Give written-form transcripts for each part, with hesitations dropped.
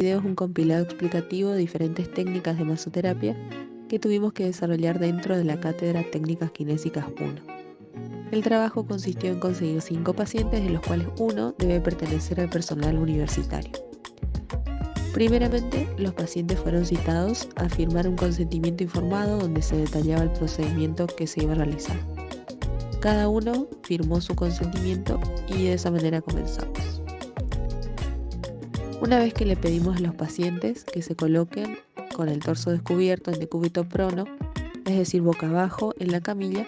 video es un compilado explicativo de diferentes técnicas de masoterapia que tuvimos que desarrollar dentro de la cátedra Técnicas Kinésicas 1. El trabajo consistió en conseguir 5 pacientes, de los cuales uno debe pertenecer al personal universitario. Primeramente, los pacientes fueron citados a firmar un consentimiento informado donde se detallaba el procedimiento que se iba a realizar. Cada uno firmó su consentimiento y de esa manera comenzamos. Una vez que le pedimos a los pacientes que se coloquen con el torso descubierto en decúbito prono, es decir, boca abajo en la camilla,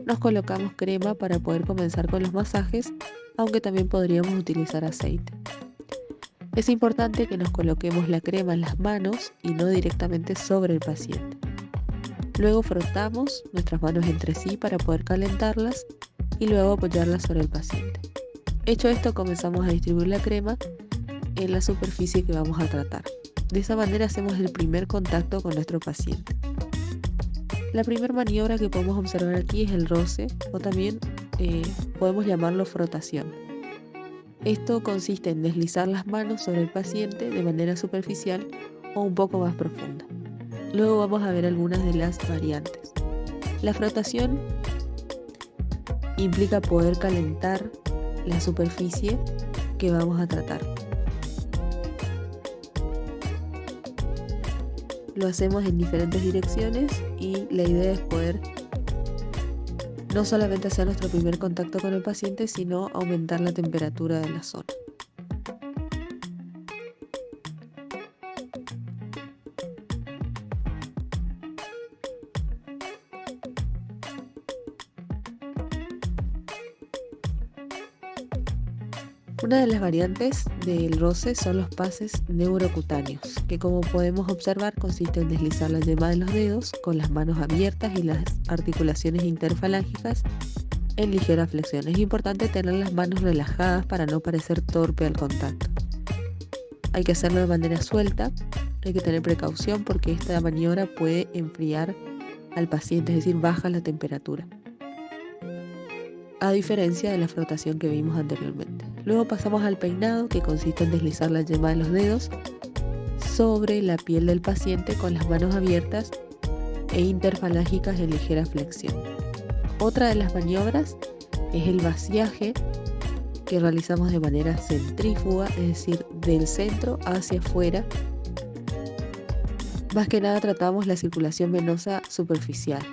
nos colocamos crema para poder comenzar con los masajes, aunque también podríamos utilizar aceite. Es importante que nos coloquemos la crema en las manos y no directamente sobre el paciente. Luego frotamos nuestras manos entre sí para poder calentarlas y luego apoyarlas sobre el paciente. Hecho esto, comenzamos a distribuir la crema en la superficie que vamos a tratar. De esa manera hacemos el primer contacto con nuestro paciente. La primera maniobra que podemos observar aquí es el roce, o también podemos llamarlo frotación. Esto consiste en deslizar las manos sobre el paciente de manera superficial o un poco más profunda. Luego vamos a ver algunas de las variantes. La frotación implica poder calentar la superficie que vamos a tratar. Lo hacemos en diferentes direcciones y la idea es poder no solamente hacer nuestro primer contacto con el paciente, sino aumentar la temperatura de la zona. Una de las variantes del roce son los pases neurocutáneos, que como podemos observar consiste en deslizar la yema de los dedos con las manos abiertas y las articulaciones interfalángicas en ligera flexión. Es importante tener las manos relajadas para no parecer torpe al contacto. Hay que hacerlo de manera suelta, hay que tener precaución porque esta maniobra puede enfriar al paciente, es decir, baja la temperatura, a diferencia de la frotación que vimos anteriormente. Luego pasamos al peinado, que consiste en deslizar la yema de los dedos sobre la piel del paciente con las manos abiertas e interfalángicas en ligera flexión. Otra de las maniobras es el vaciaje, que realizamos de manera centrífuga, es decir, del centro hacia afuera. Más que nada tratamos la circulación venosa superficial.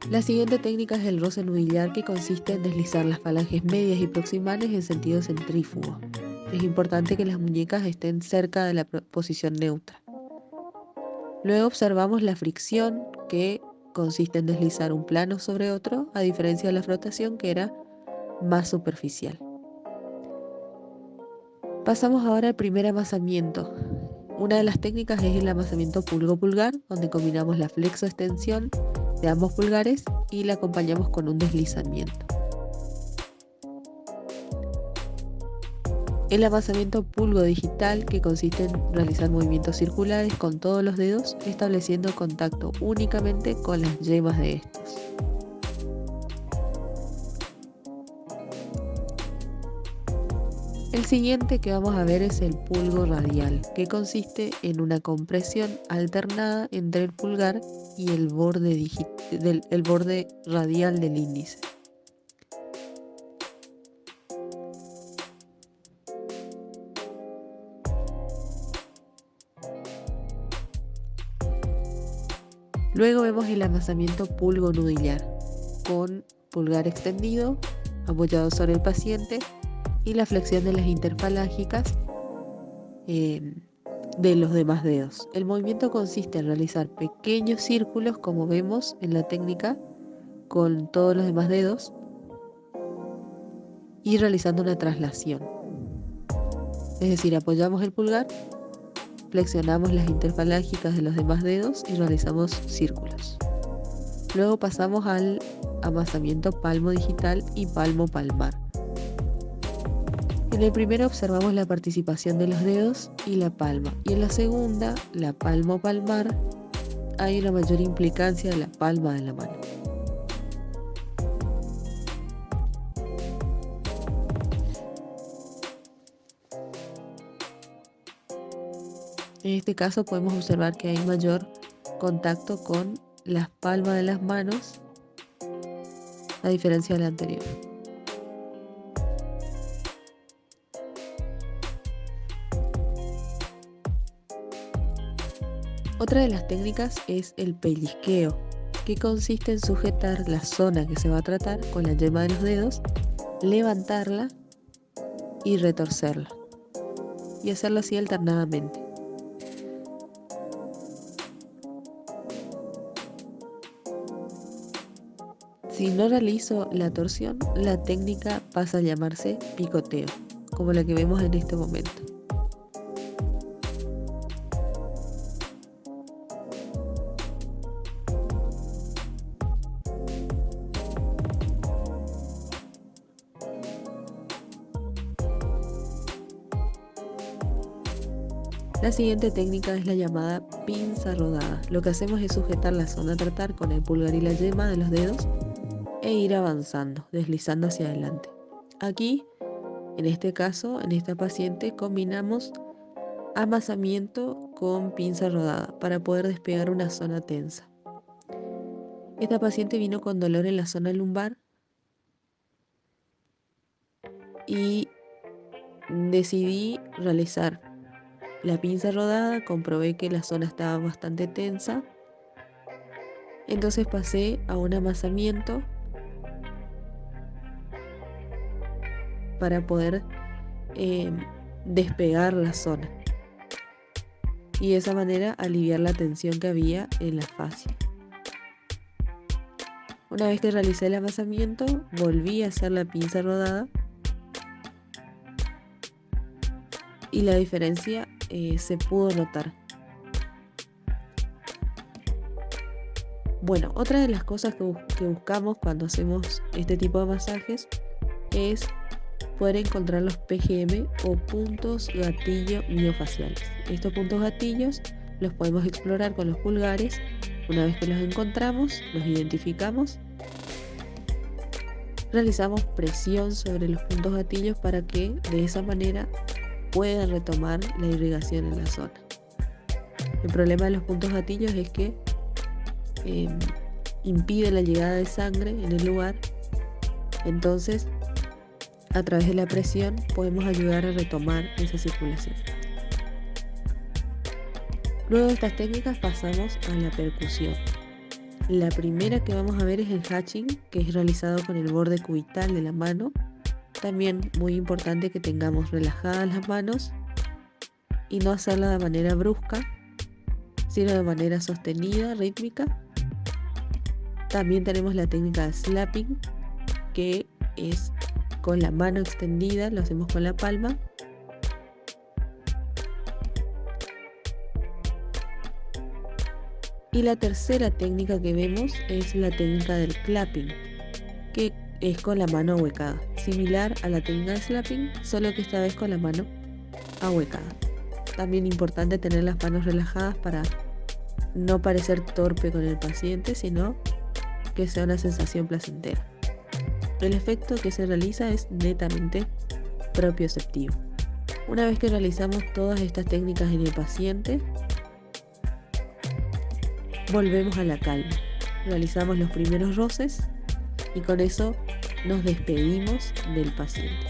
La siguiente técnica es el roce nudillar, que consiste en deslizar las falanges medias y proximales en sentido centrífugo. Es importante que las muñecas estén cerca de la posición neutra. Luego observamos la fricción, que consiste en deslizar un plano sobre otro, a diferencia de la frotación, que era más superficial. Pasamos ahora al primer amasamiento. Una de las técnicas es el amasamiento pulgo-pulgar, donde combinamos la flexoextensión de ambos pulgares y la acompañamos con un deslizamiento. El amasamiento pulgo-digital, que consiste en realizar movimientos circulares con todos los dedos, estableciendo contacto únicamente con las yemas de estos. El siguiente que vamos a ver es el pulgo radial, que consiste en una compresión alternada entre el pulgar y el borde radial del índice. Luego vemos el amasamiento pulgo nudillar, con pulgar extendido, apoyado sobre el paciente, y la flexión de las interfalángicas de los demás dedos. El movimiento consiste en realizar pequeños círculos, como vemos en la técnica, con todos los demás dedos y realizando una traslación. Es decir, apoyamos el pulgar, flexionamos las interfalángicas de los demás dedos y realizamos círculos. Luego pasamos al amasamiento palmo digital y palmo palmar. En el primero observamos la participación de los dedos y la palma, y en la segunda, la palmo palmar, hay una mayor implicancia de la palma de la mano. En este caso podemos observar que hay mayor contacto con las palmas de las manos, a diferencia de la anterior. Otra de las técnicas es el pellizqueo, que consiste en sujetar la zona que se va a tratar con la yema de los dedos, levantarla y retorcerla, y hacerlo así alternadamente. Si no realizo la torsión, la técnica pasa a llamarse picoteo, como la que vemos en este momento. La siguiente técnica es la llamada pinza rodada. Lo que hacemos es sujetar la zona a tratar con el pulgar y la yema de los dedos e ir avanzando, deslizando hacia adelante. Aquí, en este caso, en esta paciente, combinamos amasamiento con pinza rodada para poder despegar una zona tensa. Esta paciente vino con dolor en la zona lumbar y decidí realizar la pinza rodada. Comprobé que la zona estaba bastante tensa, entonces pasé a un amasamiento para poder despegar la zona y de esa manera aliviar la tensión que había en la fascia. Una vez que realicé el amasamiento, volví a hacer la pinza rodada y la diferencia se pudo notar. Bueno, otra de las cosas que buscamos cuando hacemos este tipo de masajes es poder encontrar los PGM o puntos gatillo miofaciales. Estos puntos gatillos los podemos explorar con los pulgares. Una vez que los encontramos, los identificamos, realizamos presión sobre los puntos gatillos para que de esa manera puedan retomar la irrigación en la zona. El problema de los puntos gatillos es que impide la llegada de sangre en el lugar, entonces a través de la presión podemos ayudar a retomar esa circulación. Luego de estas técnicas pasamos a la percusión. La primera que vamos a ver es el hatching, que es realizado con el borde cubital de la mano. También muy importante que tengamos relajadas las manos y no hacerla de manera brusca, sino de manera sostenida, rítmica. También tenemos la técnica de slapping, que es con la mano extendida, lo hacemos con la palma. Y la tercera técnica que vemos es la técnica del clapping, que es con la mano ahuecada, similar a la técnica de slapping, solo que esta vez con la mano ahuecada. También importante tener las manos relajadas para no parecer torpe con el paciente, sino que sea una sensación placentera. El efecto que se realiza es netamente propioceptivo. Una vez que realizamos todas estas técnicas en el paciente, volvemos a la calma. Realizamos los primeros roces y con eso nos despedimos del paciente.